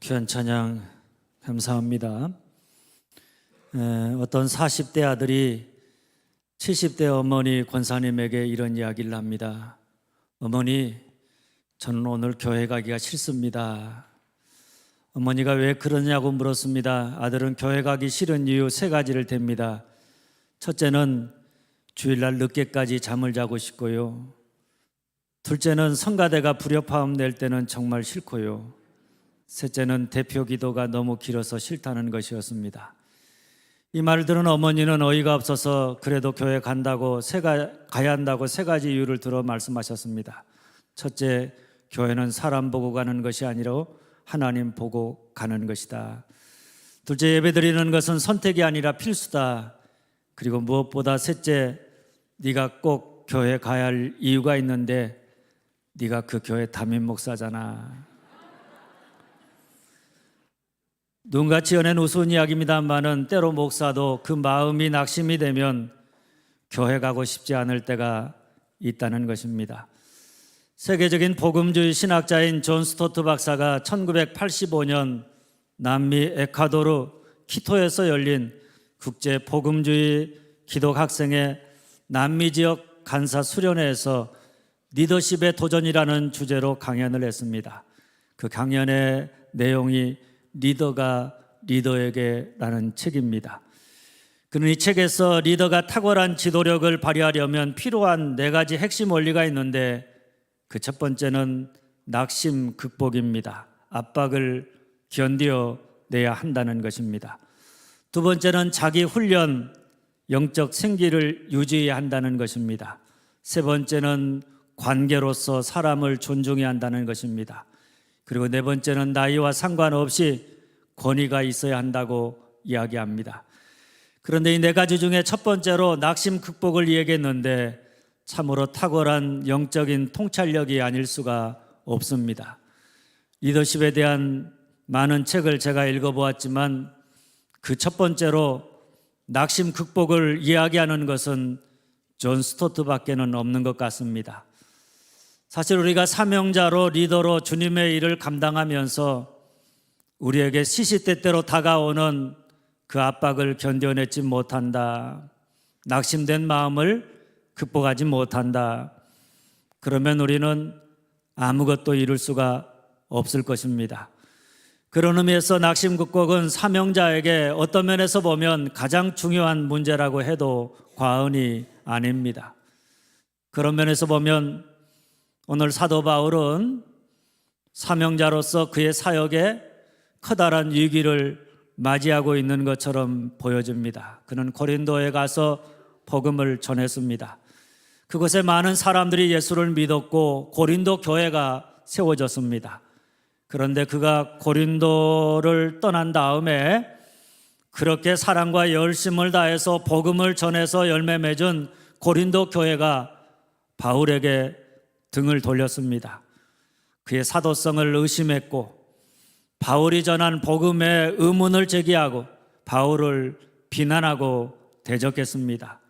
귀한 찬양 감사합니다. 어떤 40대 아들이 70대 어머니 권사님에게 이런 이야기를 합니다. 어머니, 저는 오늘 교회 가기가 싫습니다. 어머니가 왜 그러냐고 물었습니다. 아들은 교회 가기 싫은 이유 3가지를 댑니다. 첫째는 주일날 늦게까지 잠을 자고 싶고요. 둘째는 성가대가 불협화음 낼 때는 정말 싫고요. 셋째는 대표 기도가 너무 길어서 싫다는 것이었습니다. 이 말을 들은 어머니는 어이가 없어서 그래도 교회 간다고 가야 한다고 3가지 이유를 들어 말씀하셨습니다. 첫째, 교회는 사람 보고 가는 것이 아니라 하나님 보고 가는 것이다. 둘째, 예배드리는 것은 선택이 아니라 필수다. 그리고 무엇보다 셋째, 네가 꼭 교회 가야 할 이유가 있는데 네가 그 교회 담임 목사잖아. 눈같이 연한 우스운 이야기입니다만은 때로 목사도 그 마음이 낙심이 되면 교회 가고 싶지 않을 때가 있다는 것입니다. 세계적인 복음주의 신학자인 존 스토트 박사가 1985년 남미 에콰도르 키토에서 열린 국제 복음주의 기독 학생의 남미 지역 간사 수련회에서 리더십의 도전이라는 주제로 강연을 했습니다. 그 강연의 내용이 리더가 리더에게라는 책입니다. 그는 이 책에서 리더가 탁월한 지도력을 발휘하려면 필요한 4가지 핵심 원리가 있는데 그 첫 번째는 낙심 극복입니다. 압박을 견뎌내야 한다는 것입니다. 두 번째는 자기 훈련, 영적 생기를 유지해야 한다는 것입니다. 세 번째는 관계로서 사람을 존중해야 한다는 것입니다. 그리고 4번째는 나이와 상관없이 권위가 있어야 한다고 이야기합니다. 그런데 이 4가지 중에 첫 번째로 낙심 극복을 이야기했는데 참으로 탁월한 영적인 통찰력이 아닐 수가 없습니다. 리더십에 대한 많은 책을 제가 읽어보았지만 그 첫 번째로 낙심 극복을 이야기하는 것은 존 스토트밖에는 없는 것 같습니다. 사실 우리가 사명자로 리더로 주님의 일을 감당하면서 우리에게 시시때때로 다가오는 그 압박을 견뎌내지 못한다. 낙심된 마음을 극복하지 못한다. 그러면 우리는 아무것도 이룰 수가 없을 것입니다. 그런 의미에서 낙심 극복은 사명자에게 어떤 면에서 보면 가장 중요한 문제라고 해도 과언이 아닙니다. 그런 면에서 보면 오늘 사도 바울은 사명자로서 그의 사역에 커다란 위기를 맞이하고 있는 것처럼 보여집니다. 그는 고린도에 가서 복음을 전했습니다. 그곳에 많은 사람들이 예수를 믿었고 고린도 교회가 세워졌습니다. 그런데 그가 고린도를 떠난 다음에 그렇게 사랑과 열심을 다해서 복음을 전해서 열매 맺은 고린도 교회가 바울에게 등을 돌렸습니다. 그의 사도성을 의심했고 바울이 전한 복음에 의문을 제기하고 바울을 비난하고 대적했습니다.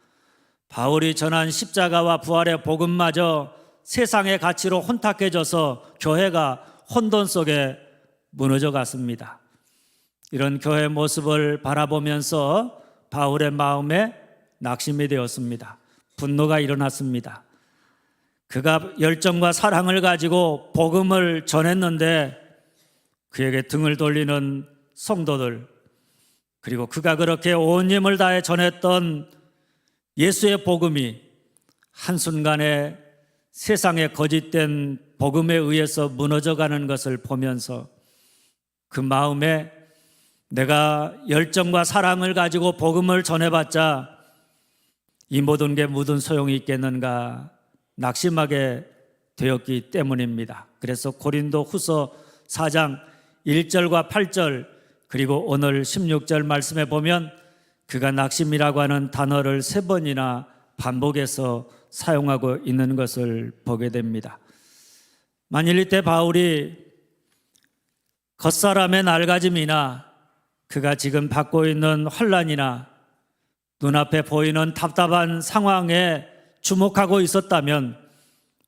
바울이 전한 십자가와 부활의 복음마저 세상의 가치로 혼탁해져서 교회가 혼돈 속에 무너져 갔습니다. 이런 교회 모습을 바라보면서 바울의 마음에 낙심이 되었습니다. 분노가 일어났습니다. 그가 열정과 사랑을 가지고 복음을 전했는데 그에게 등을 돌리는 성도들, 그리고 그가 그렇게 온 힘을 다해 전했던 예수의 복음이 한순간에 세상의 거짓된 복음에 의해서 무너져가는 것을 보면서 그 마음에 내가 열정과 사랑을 가지고 복음을 전해봤자 이 모든 게 무슨 소용이 있겠는가 낙심하게 되었기 때문입니다. 그래서 고린도 후서 4장 1절과 8절 그리고 오늘 16절 말씀에 보면 그가 낙심이라고 하는 단어를 3번이나 반복해서 사용하고 있는 것을 보게 됩니다. 만일 이때 바울이 겉사람의 낡아짐이나 그가 지금 받고 있는 환난이나 눈앞에 보이는 답답한 상황에 주목하고 있었다면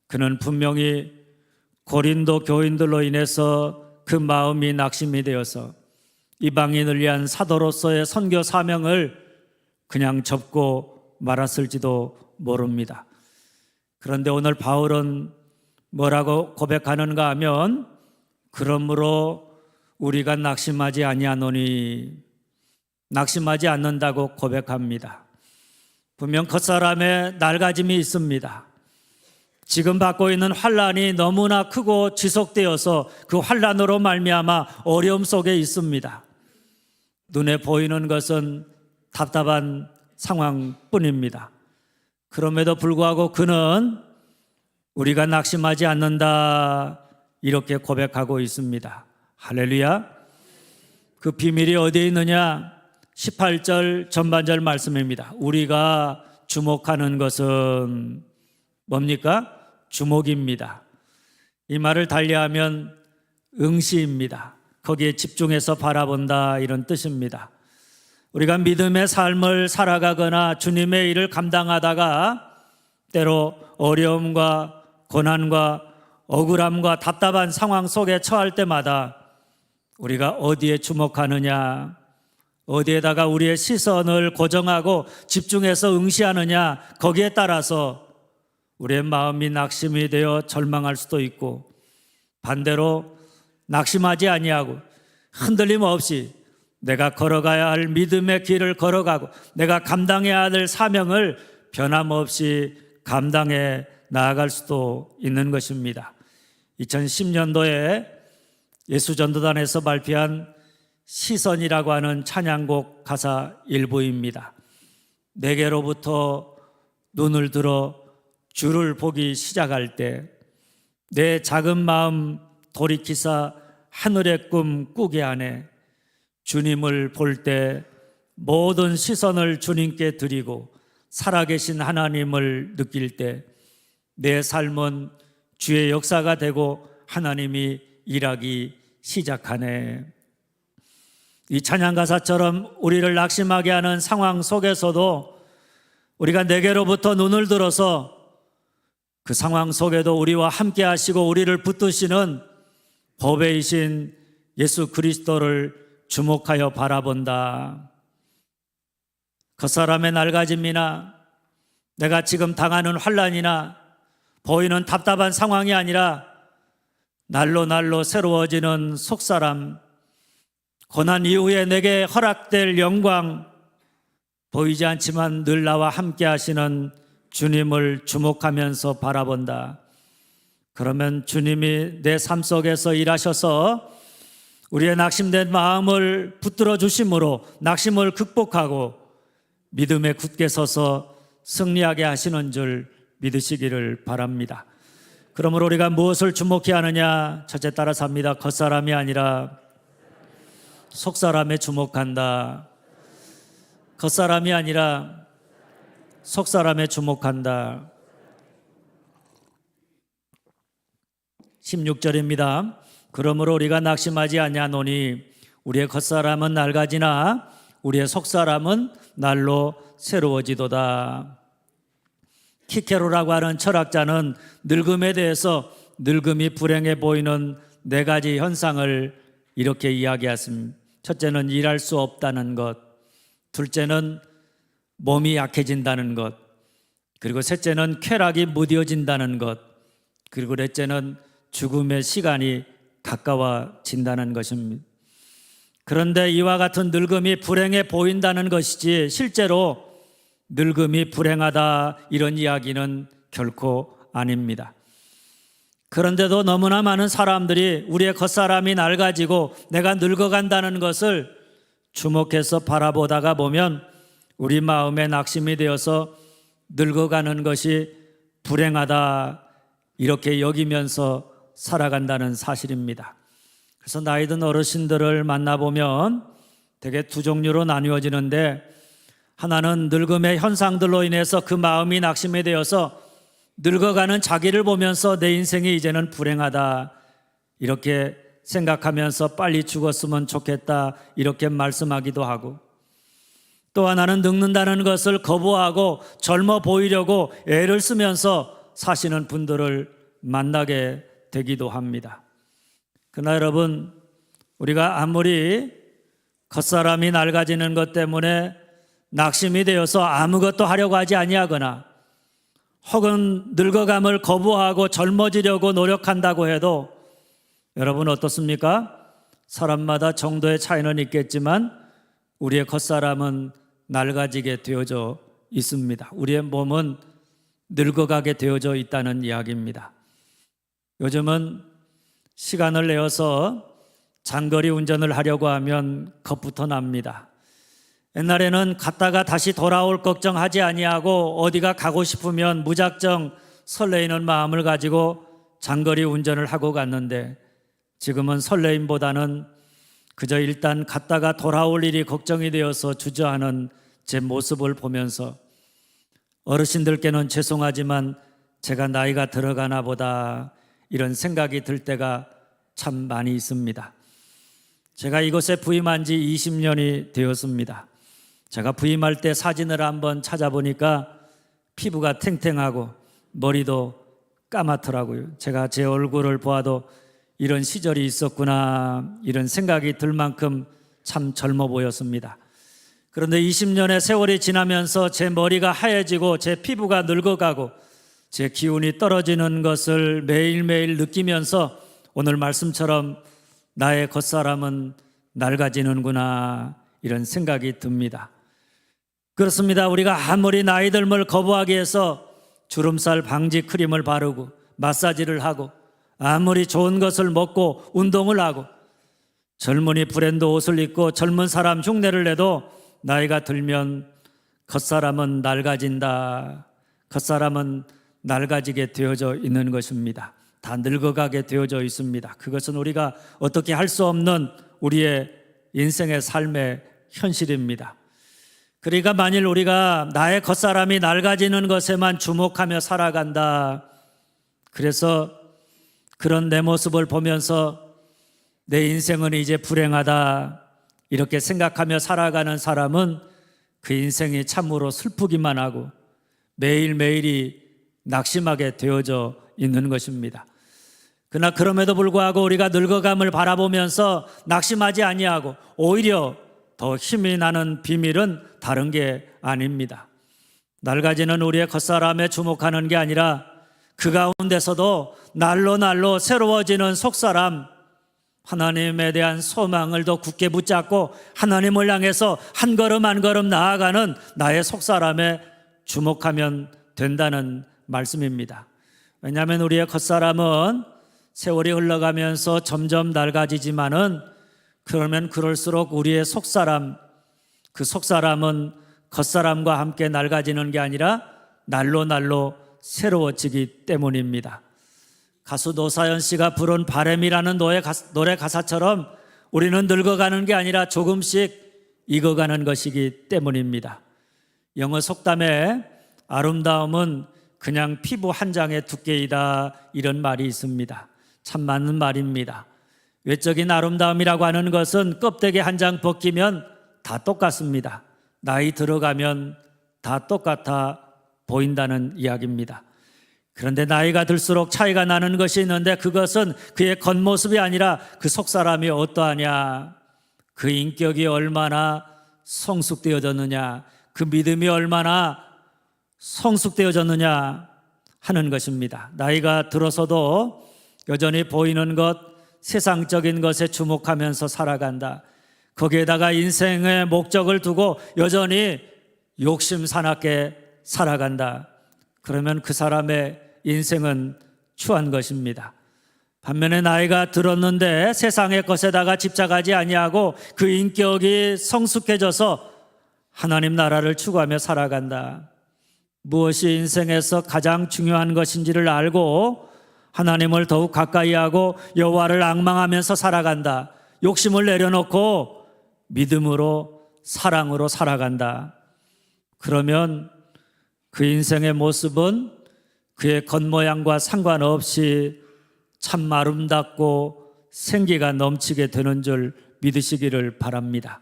그는 분명히 고린도 교인들로 인해서 그 마음이 낙심이 되어서 이방인을 위한 사도로서의 선교 사명을 그냥 접고 말았을지도 모릅니다. 그런데 오늘 바울은 뭐라고 고백하는가 하면, 그러므로 우리가 낙심하지 아니하노니, 낙심하지 않는다고 고백합니다. 분명 겉사람의 낡아짐이 있습니다. 지금 받고 있는 환난이 너무나 크고 지속되어서 그 환난으로 말미암아 어려움 속에 있습니다. 눈에 보이는 것은 답답한 상황뿐입니다. 그럼에도 불구하고 그는 우리가 낙심하지 않는다 이렇게 고백하고 있습니다. 할렐루야. 그 비밀이 어디에 있느냐? 18절 전반절 말씀입니다. 우리가 주목하는 것은 뭡니까? 주목입니다. 이 말을 달리하면 응시입니다. 거기에 집중해서 바라본다 이런 뜻입니다. 우리가 믿음의 삶을 살아가거나 주님의 일을 감당하다가 때로 어려움과 고난과 억울함과 답답한 상황 속에 처할 때마다 우리가 어디에 주목하느냐, 어디에다가 우리의 시선을 고정하고 집중해서 응시하느냐, 거기에 따라서 우리의 마음이 낙심이 되어 절망할 수도 있고, 반대로 낙심하지 아니하고 흔들림 없이 내가 걸어가야 할 믿음의 길을 걸어가고 내가 감당해야 할 사명을 변함없이 감당해 나아갈 수도 있는 것입니다. 2010년도에 예수전도단에서 발표한 시선이라고 하는 찬양곡 가사 일부입니다. 내게로부터 눈을 들어 주를 보기 시작할 때 내 작은 마음 돌이키사 하늘의 꿈 꾸게 하네. 주님을 볼 때 모든 시선을 주님께 드리고 살아계신 하나님을 느낄 때 내 삶은 주의 역사가 되고 하나님이 일하기 시작하네. 이 찬양 가사처럼 우리를 낙심하게 하는 상황 속에서도 우리가 내게로부터 눈을 들어서 그 상황 속에도 우리와 함께 하시고 우리를 붙드시는 보배이신 예수 그리스도를 주목하여 바라본다. 겉사람의 낡아짐이나 내가 지금 당하는 환난이나 보이는 답답한 상황이 아니라 날로 날로 새로워지는 속사람, 고난 이후에 내게 허락될 영광, 보이지 않지만 늘 나와 함께 하시는 주님을 주목하면서 바라본다. 그러면 주님이 내 삶 속에서 일하셔서 우리의 낙심된 마음을 붙들어 주심으로 낙심을 극복하고 믿음에 굳게 서서 승리하게 하시는 줄 믿으시기를 바랍니다. 그러므로 우리가 무엇을 주목해야 하느냐? 첫째 따라서 합니다. 겉사람이 아니라 속사람에 주목한다. 겉사람이 아니라 속사람에 주목한다. 16절입니다. 그러므로 우리가 낙심하지 아니하노니 우리의 겉사람은 낡아지나 우리의 속사람은 날로 새로워지도다. 키케로라고 하는 철학자는 늙음에 대해서 늙음이 불행해 보이는 네 가지 현상을 이렇게 이야기했습니다. 첫째는 일할 수 없다는 것, 둘째는 몸이 약해진다는 것, 그리고 셋째는 쾌락이 무뎌진다는 것, 그리고 넷째는 죽음의 시간이 가까워진다는 것입니다. 그런데 이와 같은 늙음이 불행해 보인다는 것이지 실제로 늙음이 불행하다 이런 이야기는 결코 아닙니다. 그런데도 너무나 많은 사람들이 우리의 겉사람이 낡아지고 내가 늙어간다는 것을 주목해서 바라보다가 보면 우리 마음에 낙심이 되어서 늙어가는 것이 불행하다 이렇게 여기면서 살아간다는 사실입니다. 그래서 나이 든 어르신들을 만나보면 대개 두 종류로 나뉘어지는데, 하나는 늙음의 현상들로 인해서 그 마음이 낙심이 되어서 늙어가는 자기를 보면서 내 인생이 이제는 불행하다 이렇게 생각하면서 빨리 죽었으면 좋겠다 이렇게 말씀하기도 하고, 또 하나는 늙는다는 것을 거부하고 젊어 보이려고 애를 쓰면서 사시는 분들을 만나게 되기도 합니다. 그러나 여러분, 우리가 아무리 겉사람이 낡아지는 것 때문에 낙심이 되어서 아무것도 하려고 하지 아니하거나 혹은 늙어감을 거부하고 젊어지려고 노력한다고 해도 여러분 어떻습니까? 사람마다 정도의 차이는 있겠지만 우리의 겉사람은 낡아지게 되어져 있습니다. 우리의 몸은 늙어가게 되어져 있다는 이야기입니다. 요즘은 시간을 내어서 장거리 운전을 하려고 하면 겁부터 납니다. 옛날에는 갔다가 다시 돌아올 걱정하지 아니하고 어디가 가고 싶으면 무작정 설레이는 마음을 가지고 장거리 운전을 하고 갔는데 지금은 설레임보다는 그저 일단 갔다가 돌아올 일이 걱정이 되어서 주저하는 제 모습을 보면서 어르신들께는 죄송하지만 제가 나이가 들어가나 보다 이런 생각이 들 때가 참 많이 있습니다. 제가 이곳에 부임한 지 20년이 되었습니다. 제가 부임할 때 사진을 한번 찾아보니까 피부가 탱탱하고 머리도 까맣더라고요. 제가 제 얼굴을 보아도 이런 시절이 있었구나 이런 생각이 들 만큼 참 젊어 보였습니다. 그런데 20년의 세월이 지나면서 제 머리가 하얘지고 제 피부가 늙어가고 제 기운이 떨어지는 것을 매일매일 느끼면서 오늘 말씀처럼 나의 겉사람은 낡아지는구나 이런 생각이 듭니다. 그렇습니다. 우리가 아무리 나이 들음을 거부하기 위해서 주름살 방지 크림을 바르고 마사지를 하고 아무리 좋은 것을 먹고 운동을 하고 젊은이 브랜드 옷을 입고 젊은 사람 흉내를 내도 나이가 들면 겉사람은 낡아진다. 겉사람은 낡아지게 되어져 있는 것입니다. 다 늙어가게 되어져 있습니다. 그것은 우리가 어떻게 할 수 없는 우리의 인생의 삶의 현실입니다. 그러니까 만일 우리가 나의 겉사람이 낡아지는 것에만 주목하며 살아간다. 그래서 그런 내 모습을 보면서 내 인생은 이제 불행하다 이렇게 생각하며 살아가는 사람은 그 인생이 참으로 슬프기만 하고 매일매일이 낙심하게 되어져 있는 것입니다. 그러나 그럼에도 불구하고 우리가 늙어감을 바라보면서 낙심하지 아니하고 오히려 더 힘이 나는 비밀은 다른 게 아닙니다. 낡아지는 우리의 겉사람에 주목하는 게 아니라 그 가운데서도 날로 새로워지는 속사람, 하나님에 대한 소망을 더 굳게 붙잡고 하나님을 향해서 한 걸음 한 걸음 나아가는 나의 속사람에 주목하면 된다는 말씀입니다. 왜냐하면 우리의 겉사람은 세월이 흘러가면서 점점 낡아지지만은 그러면 그럴수록 우리의 속사람, 그 속사람은 겉사람과 함께 낡아지는 게 아니라 날로 새로워지기 때문입니다. 가수 노사연 씨가 부른 바람이라는 노래 가사처럼 우리는 늙어가는 게 아니라 조금씩 익어가는 것이기 때문입니다. 영어 속담에 아름다움은 그냥 피부 한 장의 두께이다 이런 말이 있습니다. 참 맞는 말입니다. 외적인 아름다움이라고 하는 것은 껍데기 한 장 벗기면 다 똑같습니다. 나이 들어가면 다 똑같아 보인다는 이야기입니다. 그런데 나이가 들수록 차이가 나는 것이 있는데 그것은 그의 겉모습이 아니라 그 속사람이 어떠하냐, 그 인격이 얼마나 성숙되어졌느냐, 그 믿음이 얼마나 성숙되어졌느냐 하는 것입니다. 나이가 들어서도 여전히 보이는 것, 세상적인 것에 주목하면서 살아간다. 거기에다가 인생의 목적을 두고 여전히 욕심 사납게 살아간다. 그러면 그 사람의 인생은 추한 것입니다. 반면에 나이가 들었는데 세상의 것에다가 집착하지 아니하고 그 인격이 성숙해져서 하나님 나라를 추구하며 살아간다. 무엇이 인생에서 가장 중요한 것인지를 알고 하나님을 더욱 가까이 하고 여호와를 앙망하면서 살아간다. 욕심을 내려놓고 믿음으로 사랑으로 살아간다. 그러면 그 인생의 모습은 그의 겉모양과 상관없이 참 아름답고 생기가 넘치게 되는 줄 믿으시기를 바랍니다.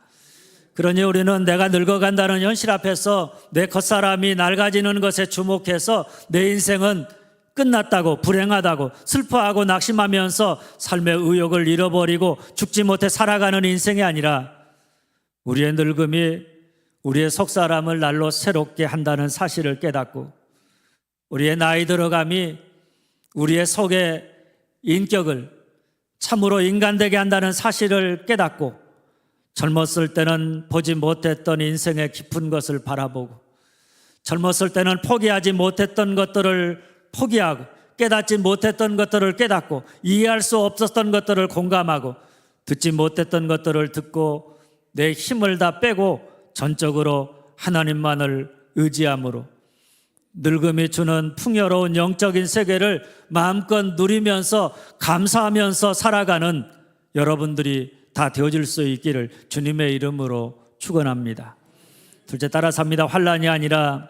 그러니 우리는 내가 늙어간다는 현실 앞에서 내 겉사람이 낡아지는 것에 주목해서 내 인생은 끝났다고, 불행하다고 슬퍼하고 낙심하면서 삶의 의욕을 잃어버리고 죽지 못해 살아가는 인생이 아니라 우리의 늙음이 우리의 속사람을 날로 새롭게 한다는 사실을 깨닫고 우리의 나이 들어감이 우리의 속의 인격을 참으로 인간되게 한다는 사실을 깨닫고 젊었을 때는 보지 못했던 인생의 깊은 것을 바라보고 젊었을 때는 포기하지 못했던 것들을 포기하고 깨닫지 못했던 것들을 깨닫고 이해할 수 없었던 것들을 공감하고 듣지 못했던 것들을 듣고 내 힘을 다 빼고 전적으로 하나님만을 의지함으로 늙음이 주는 풍요로운 영적인 세계를 마음껏 누리면서 감사하면서 살아가는 여러분들이 다 되어질 수 있기를 주님의 이름으로 축원합니다. 둘째, 따라서 합니다. 환난이 아니라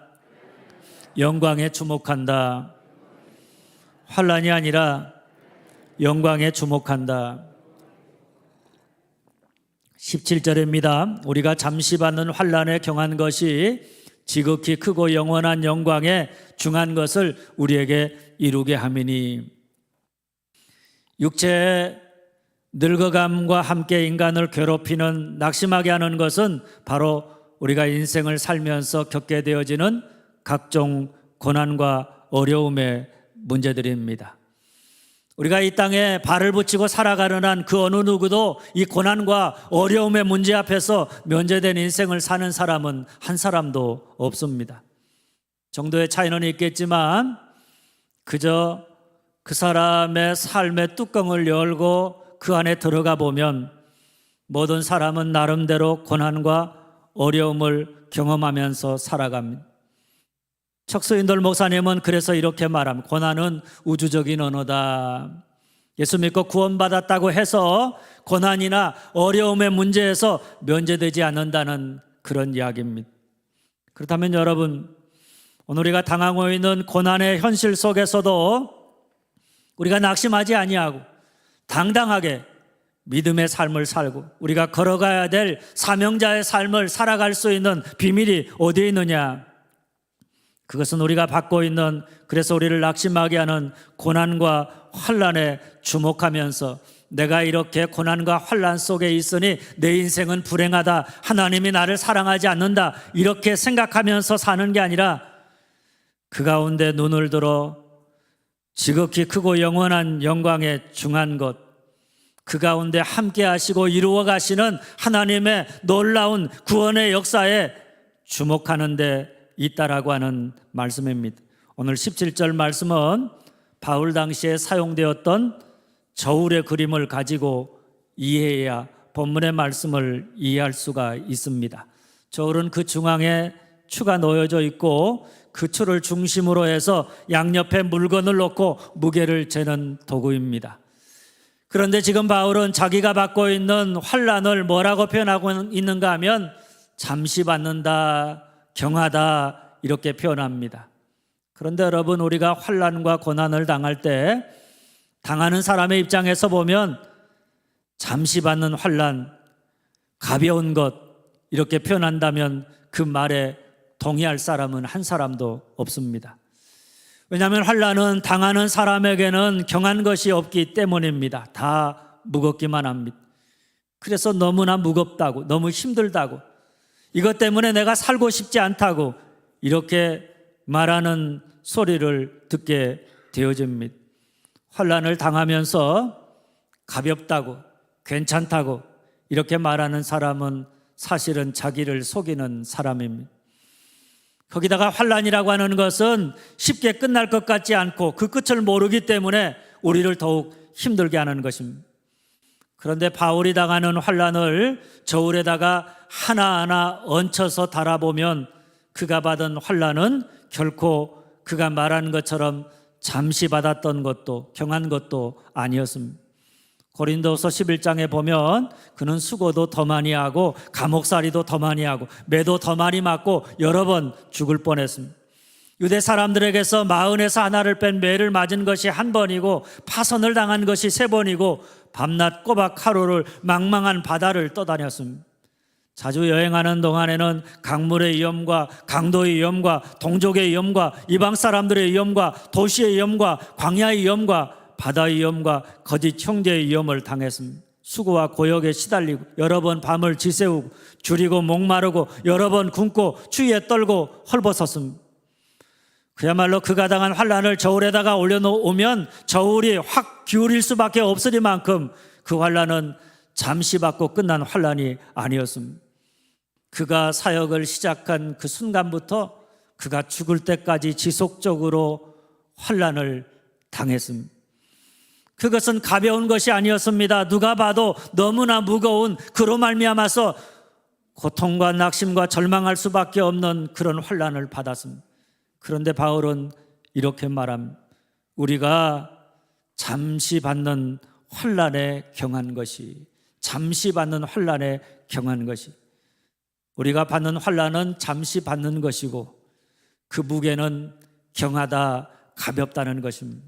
영광에 주목한다. 환난이 아니라 영광에 주목한다. 17절입니다. 우리가 잠시 받는 환난에 경한 것이 지극히 크고 영원한 영광에 중한 것을 우리에게 이루게 함이니. 육체의 늙어감과 함께 인간을 괴롭히는 낙심하게 하는 것은 바로 우리가 인생을 살면서 겪게 되어지는 각종 고난과 어려움의 문제들입니다. 우리가 이 땅에 발을 붙이고 살아가는 한 그 어느 누구도 이 고난과 어려움의 문제 앞에서 면제된 인생을 사는 사람은 한 사람도 없습니다. 정도의 차이는 있겠지만 그저 그 사람의 삶의 뚜껑을 열고 그 안에 들어가 보면 모든 사람은 나름대로 고난과 어려움을 경험하면서 살아갑니다. 척수인돌 목사님은 그래서 이렇게 말합니다. 고난은 우주적인 언어다. 예수 믿고 구원받았다고 해서 고난이나 어려움의 문제에서 면제되지 않는다는 그런 이야기입니다. 그렇다면 여러분, 오늘 우리가 당하고 있는 고난의 현실 속에서도 우리가 낙심하지 아니하고 당당하게 믿음의 삶을 살고 우리가 걸어가야 될 사명자의 삶을 살아갈 수 있는 비밀이 어디에 있느냐? 그것은 우리가 받고 있는, 그래서 우리를 낙심하게 하는 고난과 환난에 주목하면서 내가 이렇게 고난과 환난 속에 있으니 내 인생은 불행하다, 하나님이 나를 사랑하지 않는다, 이렇게 생각하면서 사는 게 아니라 그 가운데 눈을 들어 지극히 크고 영원한 영광에 중한 것, 그 가운데 함께 하시고 이루어 가시는 하나님의 놀라운 구원의 역사에 주목하는 데 있다라고 하는 말씀입니다. 오늘 17절 말씀은 바울 당시에 사용되었던 저울의 그림을 가지고 이해해야 본문의 말씀을 이해할 수가 있습니다. 저울은 그 중앙에 추가 놓여져 있고 그 추를 중심으로 해서 양옆에 물건을 놓고 무게를 재는 도구입니다. 그런데 지금 바울은 자기가 받고 있는 환난을 뭐라고 표현하고 있는가 하면 잠시 받는다, 경하다, 이렇게 표현합니다. 그런데 여러분, 우리가 환난과 고난을 당할 때 당하는 사람의 입장에서 보면 잠시 받는 환난, 가벼운 것, 이렇게 표현한다면 그 말에 동의할 사람은 한 사람도 없습니다. 왜냐하면 환난은 당하는 사람에게는 경한 것이 없기 때문입니다. 다 무겁기만 합니다. 그래서 너무나 무겁다고, 너무 힘들다고, 이것 때문에 내가 살고 싶지 않다고 이렇게 말하는 소리를 듣게 되어집니다. 환난을 당하면서 가볍다고, 괜찮다고 이렇게 말하는 사람은 사실은 자기를 속이는 사람입니다. 거기다가 환난이라고 하는 것은 쉽게 끝날 것 같지 않고 그 끝을 모르기 때문에 우리를 더욱 힘들게 하는 것입니다. 그런데 바울이 당하는 환난을 저울에다가 하나하나 얹혀서 달아보면 그가 받은 환난은 결코 그가 말하는 것처럼 잠시 받았던 것도 경한 것도 아니었습니다. 고린도서 11장에 보면 그는 수고도 더 많이 하고 감옥살이도 더 많이 하고 매도 더 많이 맞고 여러 번 죽을 뻔했습니다. 유대 사람들에게서 마흔에서 하나를 뺀 매를 맞은 것이 한 번이고 파선을 당한 것이 세 번이고 밤낮 꼬박 하루를 망망한 바다를 떠다녔습니다. 자주 여행하는 동안에는 강물의 위험과 강도의 위험과 동족의 위험과 이방 사람들의 위험과 도시의 위험과 광야의 위험과 바다의 위험과 거짓 형제의 위험을 당했습니다. 수고와 고역에 시달리고 여러 번 밤을 지새우고 줄이고 목마르고 여러 번 굶고 추위에 떨고 헐벗었습니다. 그야말로 그가 당한 환난을 저울에다가 올려놓으면 저울이 확 기울일 수밖에 없으리만큼 그 환난은 잠시 받고 끝난 환난이 아니었습니다. 그가 사역을 시작한 그 순간부터 그가 죽을 때까지 지속적으로 환난을 당했습니다. 그것은 가벼운 것이 아니었습니다. 누가 봐도 너무나 무거운 그로 말미암아서 고통과 낙심과 절망할 수밖에 없는 그런 환난을 받았습니다. 그런데 바울은 이렇게 말합니다. 우리가 잠시 받는 환난에 경한 것이, 잠시 받는 환난에 경한 것이, 우리가 받는 환난은 잠시 받는 것이고 그 무게는 경하다, 가볍다는 것입니다.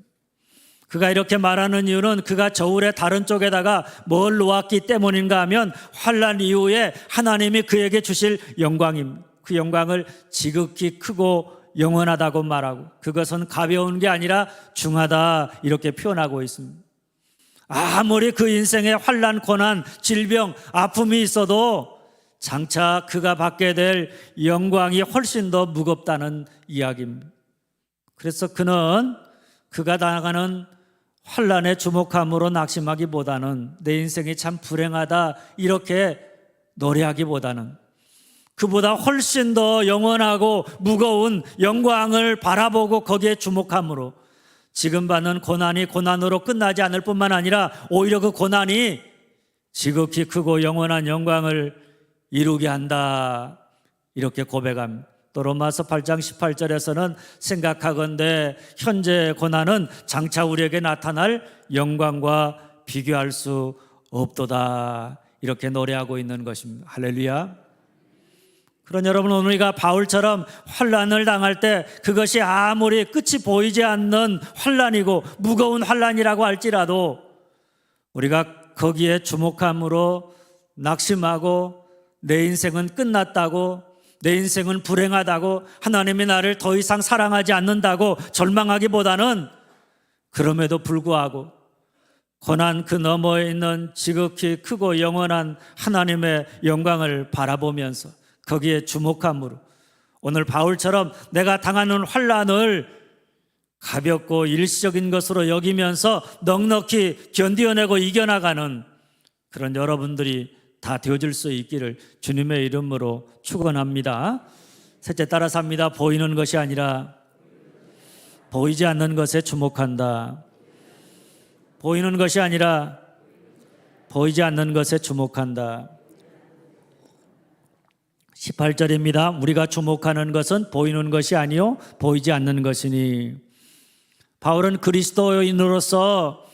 그가 이렇게 말하는 이유는 그가 저울의 다른 쪽에다가 뭘 놓았기 때문인가 하면 환난 이후에 하나님이 그에게 주실 영광입니다. 그 영광을 지극히 크고 영원하다고 말하고 그것은 가벼운 게 아니라 중하다 이렇게 표현하고 있습니다. 아무리 그 인생에 환난, 고난, 질병, 아픔이 있어도 장차 그가 받게 될 영광이 훨씬 더 무겁다는 이야기입니다. 그래서 그는 그가 당하는 환난에 주목함으로 낙심하기보다는 내 인생이 참 불행하다 이렇게 노래하기보다는 그보다 훨씬 더 영원하고 무거운 영광을 바라보고 거기에 주목함으로 지금 받는 고난이 고난으로 끝나지 않을 뿐만 아니라 오히려 그 고난이 지극히 크고 영원한 영광을 이루게 한다 이렇게 고백합니다. 또 로마서 8장 18절에서는 생각하건대 현재 고난은 장차 우리에게 나타날 영광과 비교할 수 없도다 이렇게 노래하고 있는 것입니다. 할렐루야. 그런 여러분, 오늘 우리가 바울처럼 환난을 당할 때 그것이 아무리 끝이 보이지 않는 환난이고 무거운 환난이라고 할지라도 우리가 거기에 주목함으로 낙심하고 내 인생은 끝났다고, 내 인생은 불행하다고, 하나님이 나를 더 이상 사랑하지 않는다고 절망하기보다는 그럼에도 불구하고 고난 그 너머에 있는 지극히 크고 영원한 하나님의 영광을 바라보면서 거기에 주목함으로 오늘 바울처럼 내가 당하는 환난을 가볍고 일시적인 것으로 여기면서 넉넉히 견디어내고 이겨나가는 그런 여러분들이 다 되어줄 수 있기를 주님의 이름으로 축원합니다. 셋째, 따라서 합니다. 보이는 것이 아니라 보이지 않는 것에 주목한다. 보이는 것이 아니라 보이지 않는 것에 주목한다. 18절입니다. 우리가 주목하는 것은 보이는 것이 아니요 보이지 않는 것이니. 바울은 그리스도인으로서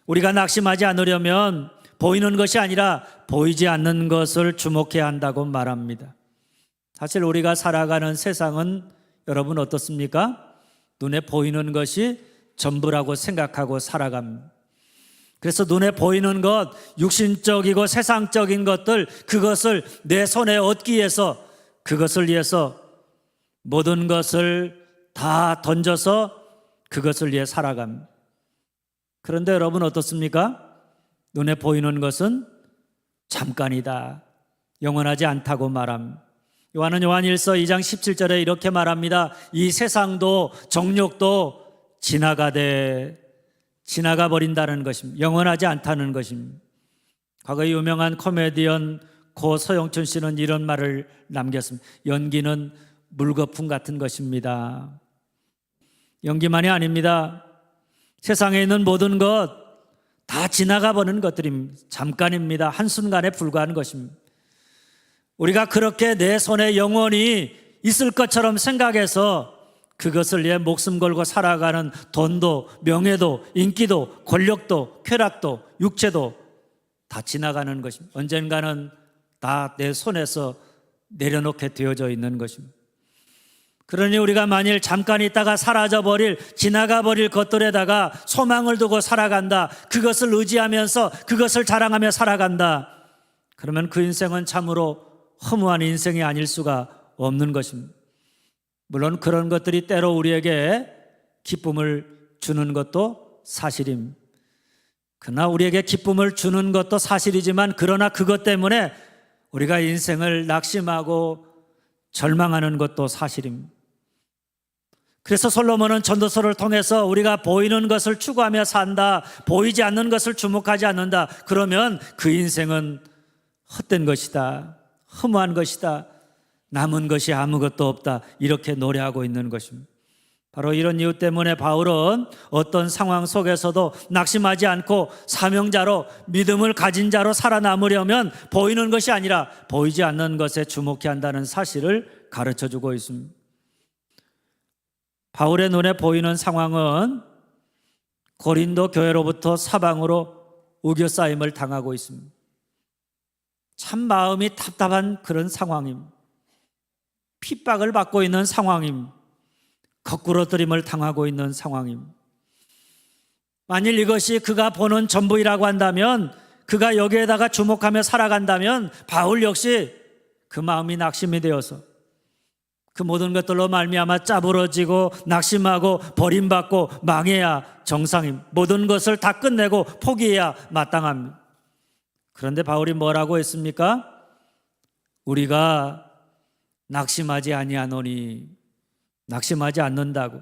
우리가 낙심하지 않으려면 보이는 것이 아니라 보이지 않는 것을 주목해야 한다고 말합니다. 사실 우리가 살아가는 세상은 여러분 어떻습니까? 눈에 보이는 것이 전부라고 생각하고 살아갑니다. 그래서 눈에 보이는 것, 육신적이고 세상적인 것들, 그것을 내 손에 얻기 위해서, 그것을 위해서 모든 것을 다 던져서 그것을 위해 살아갑니다. 그런데 여러분 어떻습니까? 눈에 보이는 것은 잠깐이다, 영원하지 않다고 말합니다. 요한은 요한일서 2장 17절에 이렇게 말합니다. 이 세상도 정욕도 지나가 버린다는 것입니다. 영원하지 않다는 것입니다. 과거 유명한 코미디언 고 서영춘 씨는 이런 말을 남겼습니다. 연기는 물거품 같은 것입니다. 연기만이 아닙니다. 세상에 있는 모든 것 다 지나가 버리는 것들입니다. 잠깐입니다. 한순간에 불과한 것입니다. 우리가 그렇게 내 손에 영원히 있을 것처럼 생각해서 그것을 위해 목숨 걸고 살아가는 돈도, 명예도, 인기도, 권력도, 쾌락도, 육체도 다 지나가는 것입니다. 언젠가는 다 내 손에서 내려놓게 되어져 있는 것입니다. 그러니 우리가 만일 잠깐 있다가 사라져버릴, 지나가버릴 것들에다가 소망을 두고 살아간다, 그것을 의지하면서 그것을 자랑하며 살아간다, 그러면 그 인생은 참으로 허무한 인생이 아닐 수가 없는 것입니다. 물론 그런 것들이 때로 우리에게 기쁨을 주는 것도 사실입니다. 그러나 우리에게 기쁨을 주는 것도 사실이지만 그러나 그것 때문에 우리가 인생을 낙심하고 절망하는 것도 사실입니다. 그래서 솔로몬은 전도서를 통해서 우리가 보이는 것을 추구하며 산다, 보이지 않는 것을 주목하지 않는다, 그러면 그 인생은 헛된 것이다, 허무한 것이다, 남은 것이 아무것도 없다, 이렇게 노래하고 있는 것입니다. 바로 이런 이유 때문에 바울은 어떤 상황 속에서도 낙심하지 않고 사명자로, 믿음을 가진 자로 살아남으려면 보이는 것이 아니라 보이지 않는 것에 주목해야 한다는 사실을 가르쳐주고 있습니다. 바울의 눈에 보이는 상황은 고린도 교회로부터 사방으로 우겨싸임을 당하고 있습니다. 참 마음이 답답한 그런 상황입니다. 핍박을 받고 있는 상황입니다. 거꾸로뜨림을 당하고 있는 상황입니다. 만일 이것이 그가 보는 전부이라고 한다면, 그가 여기에다가 주목하며 살아간다면 바울 역시 그 마음이 낙심이 되어서 그 모든 것들로 말미암아 짜부러지고 낙심하고 버림받고 망해야 정상입니다. 모든 것을 다 끝내고 포기해야 마땅합니다. 그런데 바울이 뭐라고 했습니까? 우리가 낙심하지 아니하노니, 낙심하지 않는다고.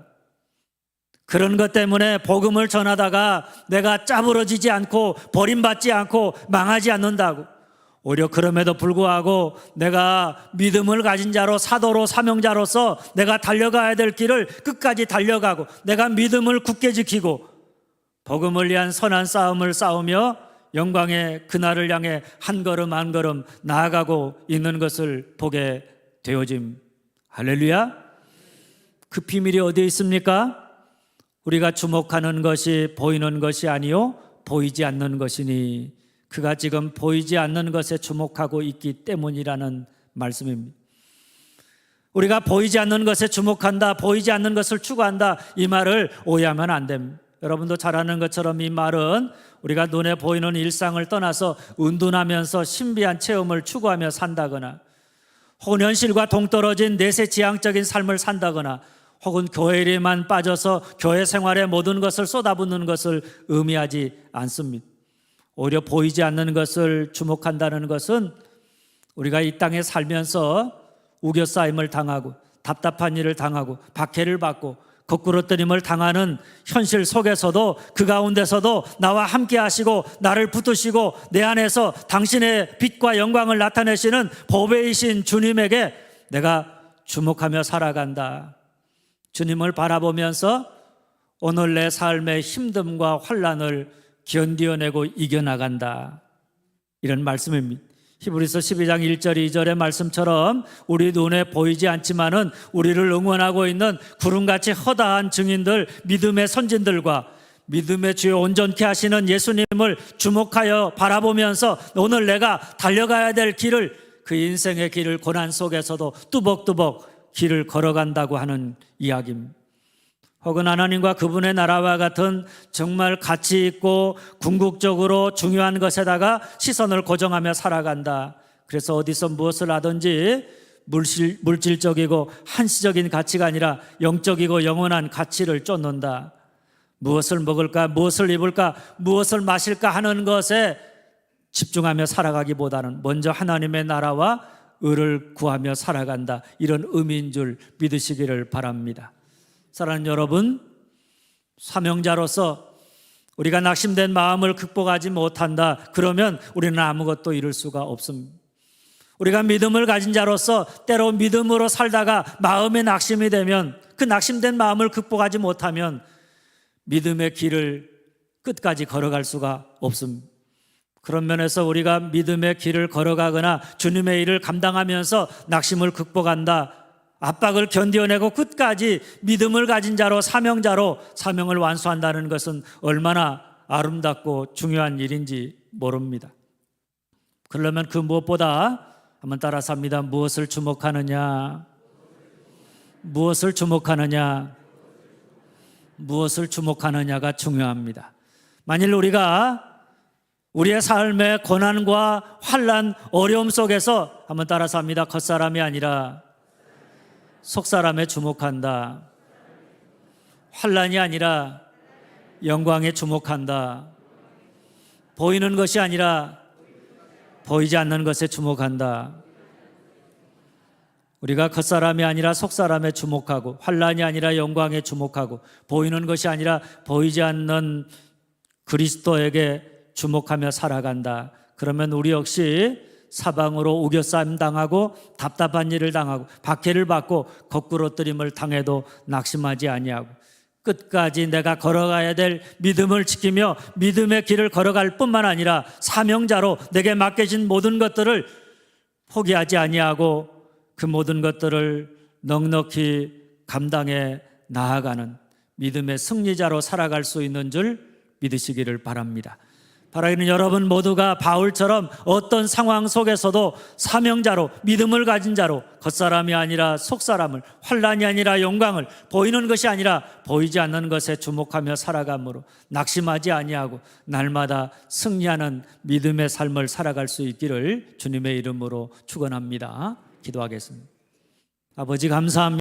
그런 것 때문에 복음을 전하다가 내가 짜부러지지 않고 버림받지 않고 망하지 않는다고. 오히려 그럼에도 불구하고 내가 믿음을 가진 자로, 사도로, 사명자로서 내가 달려가야 될 길을 끝까지 달려가고, 내가 믿음을 굳게 지키고 복음을 위한 선한 싸움을 싸우며 영광의 그날을 향해 한 걸음 한 걸음 나아가고 있는 것을 보게 되어짐. 할렐루야. 그 비밀이 어디에 있습니까? 우리가 주목하는 것이 보이는 것이 아니요 보이지 않는 것이니, 그가 지금 보이지 않는 것에 주목하고 있기 때문이라는 말씀입니다. 우리가 보이지 않는 것에 주목한다, 보이지 않는 것을 추구한다, 이 말을 오해하면 안 됩니다. 여러분도 잘 아는 것처럼 이 말은 우리가 눈에 보이는 일상을 떠나서 은둔하면서 신비한 체험을 추구하며 산다거나, 혹은 현실과 동떨어진 내세 지향적인 삶을 산다거나, 혹은 교회 일에만 빠져서 교회 생활의 모든 것을 쏟아붓는 것을 의미하지 않습니다. 오히려 보이지 않는 것을 주목한다는 것은 우리가 이 땅에 살면서 우겨싸임을 당하고 답답한 일을 당하고 박해를 받고 거꾸로뜨림을 당하는 현실 속에서도, 그 가운데서도 나와 함께 하시고 나를 붙드시고 내 안에서 당신의 빛과 영광을 나타내시는 보배이신 주님에게 내가 주목하며 살아간다. 주님을 바라보면서 오늘 내 삶의 힘듦과 환난을 견디어내고 이겨나간다, 이런 말씀입니다. 히브리서 12장 1절 2절의 말씀처럼 우리 눈에 보이지 않지만은 우리를 응원하고 있는 구름같이 허다한 증인들, 믿음의 선진들과 믿음의 주여 온전케 하시는 예수님을 주목하여 바라보면서 오늘 내가 달려가야 될 길을, 그 인생의 길을 고난 속에서도 뚜벅뚜벅 길을 걸어간다고 하는 이야기입니다. 혹은 하나님과 그분의 나라와 같은 정말 가치 있고 궁극적으로 중요한 것에다가 시선을 고정하며 살아간다. 그래서 어디서 무엇을 하든지 물질적이고 한시적인 가치가 아니라 영적이고 영원한 가치를 쫓는다. 무엇을 먹을까, 무엇을 입을까, 무엇을 마실까 하는 것에 집중하며 살아가기보다는 먼저 하나님의 나라와 의를 구하며 살아간다, 이런 의미인 줄 믿으시기를 바랍니다. 사랑하는 여러분, 사명자로서 우리가 낙심된 마음을 극복하지 못한다, 그러면 우리는 아무것도 이룰 수가 없습니다. 우리가 믿음을 가진 자로서 때로 믿음으로 살다가 마음에 낙심이 되면, 그 낙심된 마음을 극복하지 못하면 믿음의 길을 끝까지 걸어갈 수가 없습니다. 그런 면에서 우리가 믿음의 길을 걸어가거나 주님의 일을 감당하면서 낙심을 극복한다, 압박을 견뎌내고 끝까지 믿음을 가진 자로, 사명자로 사명을 완수한다는 것은 얼마나 아름답고 중요한 일인지 모릅니다. 그러려면 그 무엇보다, 한번 따라서 합니다. 무엇을 주목하느냐, 무엇을 주목하느냐, 무엇을 주목하느냐가 중요합니다. 만일 우리가 우리의 삶의 고난과 환난, 어려움 속에서 한번 따라서 합니다. 겉사람이 아니라 속사람에 주목한다. 환난이 아니라 영광에 주목한다. 보이는 것이 아니라 보이지 않는 것에 주목한다. 우리가 겉사람이 아니라 속사람에 주목하고 환난이 아니라 영광에 주목하고 보이는 것이 아니라 보이지 않는 그리스도에게 주목하며 살아간다. 그러면 우리 역시 사방으로 우겨싸임 당하고 답답한 일을 당하고 박해를 받고 거꾸로뜨림을 당해도 낙심하지 아니하고 끝까지 내가 걸어가야 될 믿음을 지키며 믿음의 길을 걸어갈 뿐만 아니라 사명자로 내게 맡겨진 모든 것들을 포기하지 아니하고 그 모든 것들을 넉넉히 감당해 나아가는 믿음의 승리자로 살아갈 수 있는 줄 믿으시기를 바랍니다. 바라기는 여러분 모두가 바울처럼 어떤 상황 속에서도 사명자로 믿음을 가진 자로 겉사람이 아니라 속사람을 환난이 아니라 영광을 보이는 것이 아니라 보이지 않는 것에 주목하며 살아감으로 낙심하지 아니하고 날마다 승리하는 믿음의 삶을 살아갈 수 있기를 주님의 이름으로 축원합니다. 기도하겠습니다. 아버지 감사합니다.